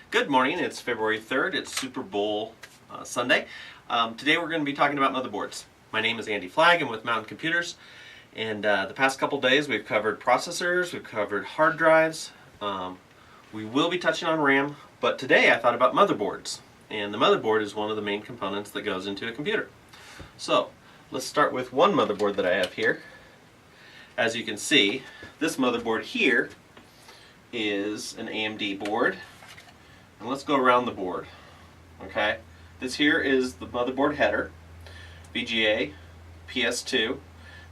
Good morning, it's February 3rd, it's Super Bowl Sunday. Today we're going to be talking about motherboards. My name is Andy Flagg, I'm with Mountain Computers, and the past couple days we've covered processors, we've covered hard drives, we will be touching on RAM, but today I thought about motherboards, and the motherboard is one of the main components that goes into a computer. So, let's start with one motherboard that I have here. As you can see, this motherboard here is an AMD board. And let's go around the board. Okay, this here is the motherboard header, VGA, PS2.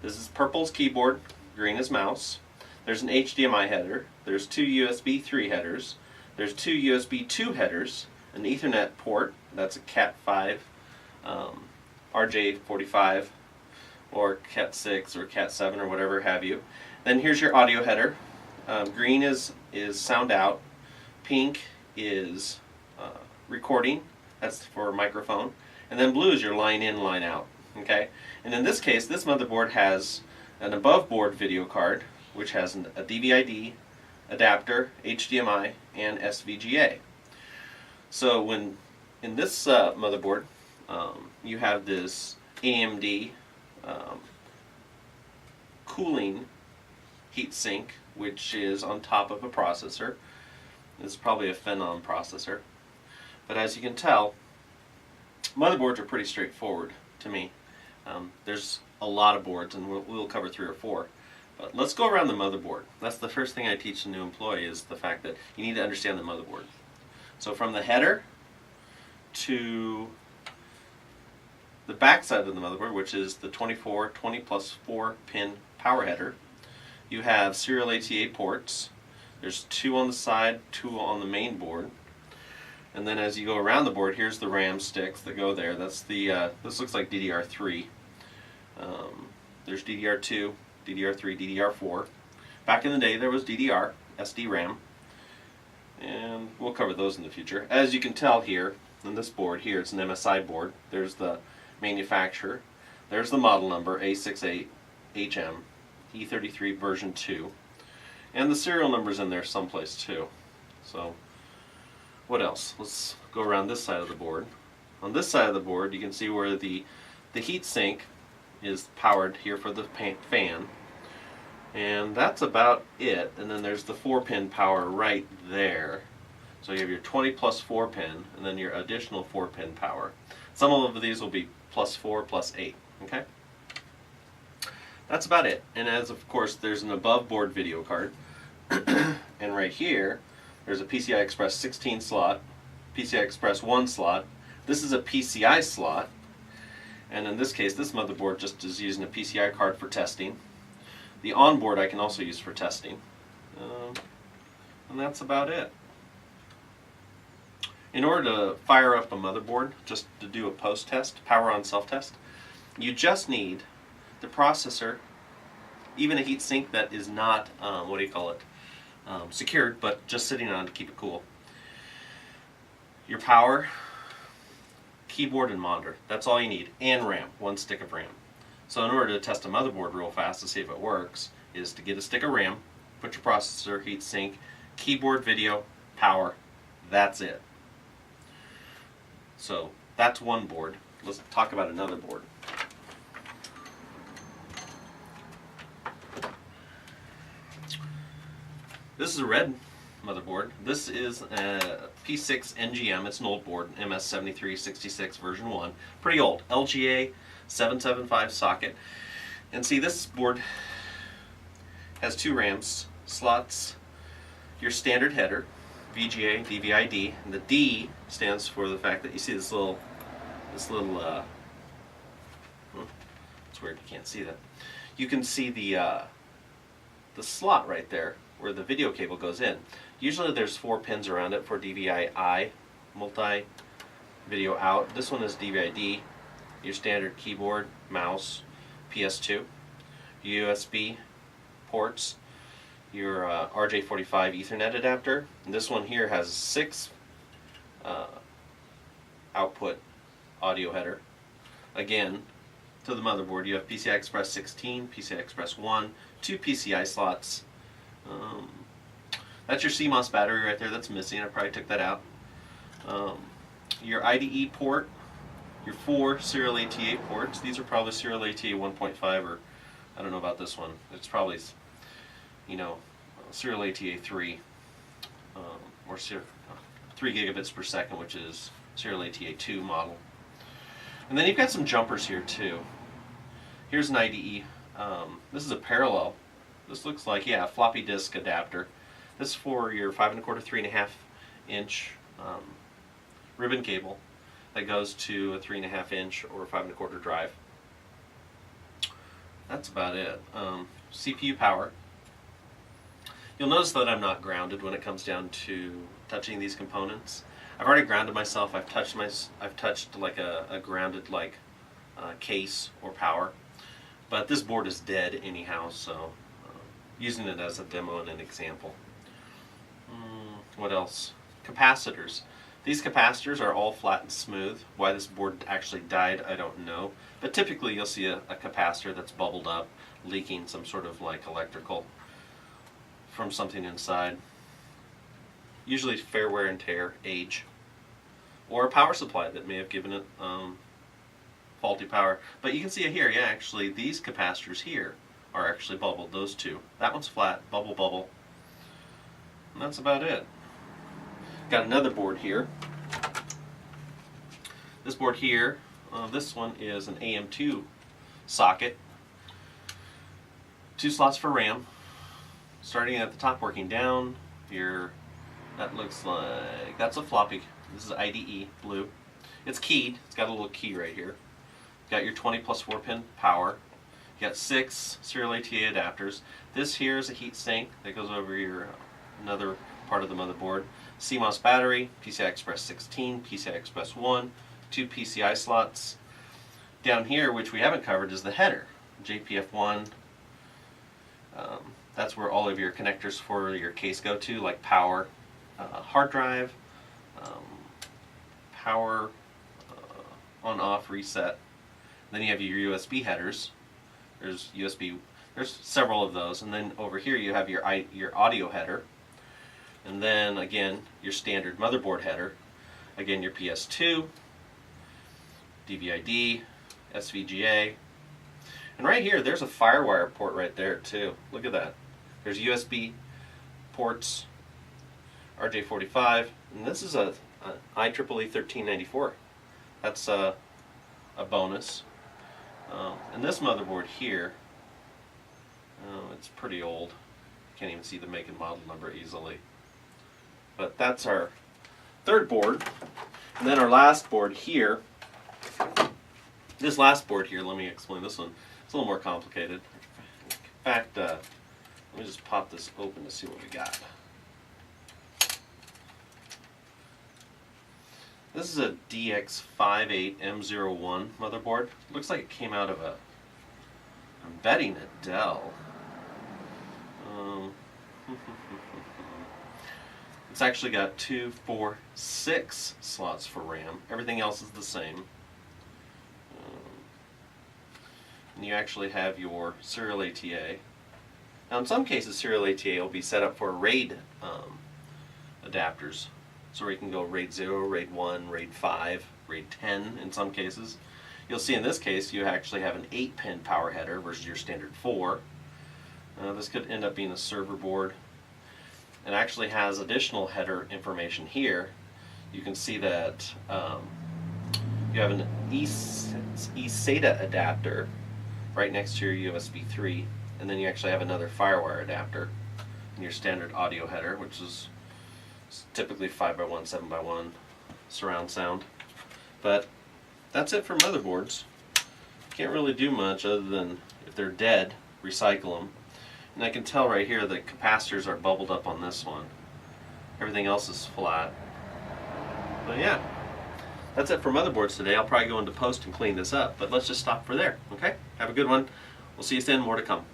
This is purple's keyboard, green is mouse. There's an HDMI header. There's two USB 3 headers. There's two USB 2 headers, an Ethernet port. That's a Cat5, RJ45, or Cat6 or Cat7 or whatever have you. Then here's your audio header. Green is sound out. Pink is recording, that's for microphone, and then blue is your line in, line out. Okay, and in this case, this motherboard has an above board video card, which has a DVI-D adapter, HDMI, and SVGA. So when in this motherboard, you have this AMD cooling heatsink, which is on top of a processor. This is probably a Phenom processor. But as you can tell, motherboards are pretty straightforward to me. There's a lot of boards, and we'll cover 3 or 4. But let's go around the motherboard. That's the first thing I teach a new employee, is the fact that you need to understand the motherboard. So from the header to the back side of the motherboard, which is the 20 plus 4 pin power header, you have serial ATA ports. There's 2 on the side, 2 on the main board. And then as you go around the board, here's the RAM sticks that go there. That's the, this looks like DDR3. There's DDR2, DDR3, DDR4. Back in the day there was DDR, SD-RAM. And we'll cover those in the future. As you can tell here, on this board here, it's an MSI board. There's the manufacturer. There's the model number, A68HM, E33 version 2. And the serial number's in there someplace too. So, what else? Let's go around this side of the board. On this side of the board, you can see where the heat sink is powered here for the fan. And that's about it. And then there's the 4-pin power right there. So you have your 20 plus 4 pin, and then your additional 4-pin power. Some of these will be plus 4, plus 8. Okay? That's about it. And as of course, there's an above board video card. And right here, there's a PCI Express 16 slot, PCI Express 1 slot. This is a PCI slot. And in this case, this motherboard just is using a PCI card for testing. The onboard I can also use for testing. And that's about it. In order to fire up a motherboard, just to do a post test, power on self-test, you just need the processor, even a heat sink that is not, secured, but just sitting on to keep it cool. Your power, keyboard, and monitor. That's all you need. And RAM, 1 stick of RAM. So in order to test a motherboard real fast to see if it works, is to get a stick of RAM, put your processor, heat sink, keyboard, video, power. That's it. So that's one board. Let's talk about another board. This is a red motherboard. This is a P6 NGM. It's an old board, MS7366 version 1. Pretty old. LGA 775 socket. And see, this board has 2 RAM slots, your standard header, VGA, DVI-D, and the D stands for the fact that you see this little it's weird, you can't see that. You can see the slot right there where the video cable goes in. Usually there's 4 pins around it for DVI-I, multi video out. This one is DVI-D, your standard keyboard, mouse, PS2, USB ports, your RJ45 Ethernet adapter. And this one here has 6 output audio header. Again, to the motherboard, you have PCI Express 16, PCI Express 1, 2 PCI slots. That's your CMOS battery right there that's missing. I probably took that out. Um, your IDE port, your 4 serial ATA ports. These are probably serial ATA 1.5, or I don't know about this one. It's probably, you know, serial ATA 3, or 3 gigabits per second, which is serial ATA 2 model. And then you've got some jumpers here too. Here's an IDE. This is a parallel. This looks like, yeah, a floppy disk adapter. This is for your 5 1/4, 3.5 inch ribbon cable that goes to a 3.5 inch or 5 1/4 drive. That's about it. CPU power. You'll notice that I'm not grounded when it comes down to touching these components. I've already grounded myself. I've touched like a grounded case or power, but this board is dead anyhow. So using it as a demo and an example. What else? Capacitors. These capacitors are all flat and smooth. Why this board actually died, I don't know. But typically you'll see a capacitor that's bubbled up, leaking some sort of like electrical from something inside. Usually fair wear and tear, age, or a power supply that may have given it faulty power. But you can see it here, yeah, actually these capacitors here are actually bubbled, those two. That one's flat, bubble, bubble. And that's about it. Got another board here. This board here, this one is an AM2 socket. 2 slots for RAM. Starting at the top, working down, that looks like, that's a floppy. This is IDE, blue. It's keyed. It's got a little key right here. Got your 20 plus 4 pin power. You got 6 serial ATA adapters. This here is a heat sink that goes over your another part of the motherboard. CMOS battery, PCI Express 16, PCI Express 1, 2 PCI slots. Down here, which we haven't covered, is the header, JPF1. That's where all of your connectors for your case go to, like power, hard drive, power, on-off, reset. Then you have your USB headers. There's several of those, and then over here you have your audio header, and then again your standard motherboard header. Again, your PS2, DVI-D, SVGA, and right here there's a FireWire port right there too. Look at that. There's USB ports, RJ45, and this is a IEEE 1394. That's a bonus. And this motherboard here, it's pretty old. Can't even see the make and model number easily. But that's our third board. And then our last board here. This last board here, let me explain this one. It's a little more complicated. In fact, let me just pop this open to see what we got. This is a DX58M01 motherboard. Looks like it came out of I'm betting a Dell. It's actually got 2, 4, 6 slots for RAM. Everything else is the same. And you actually have your serial ATA. Now in some cases serial ATA will be set up for RAID adapters. So you can go RAID 0, RAID 1, RAID 5, RAID 10 in some cases. You'll see in this case you actually have an 8-pin power header versus your standard 4. This could end up being a server board. It actually has additional header information here. You can see that you have an eSATA adapter right next to your USB 3, and then you actually have another FireWire adapter in your standard audio header, which is typically 5x1, 7x1 surround sound. But that's it for motherboards. Can't really do much other than, if they're dead, recycle them. And I can tell right here the capacitors are bubbled up on this one. Everything else is flat. But yeah, that's it for motherboards today. I'll probably go into post and clean this up, but let's just stop for there, okay? Have a good one. We'll see you soon. More to come.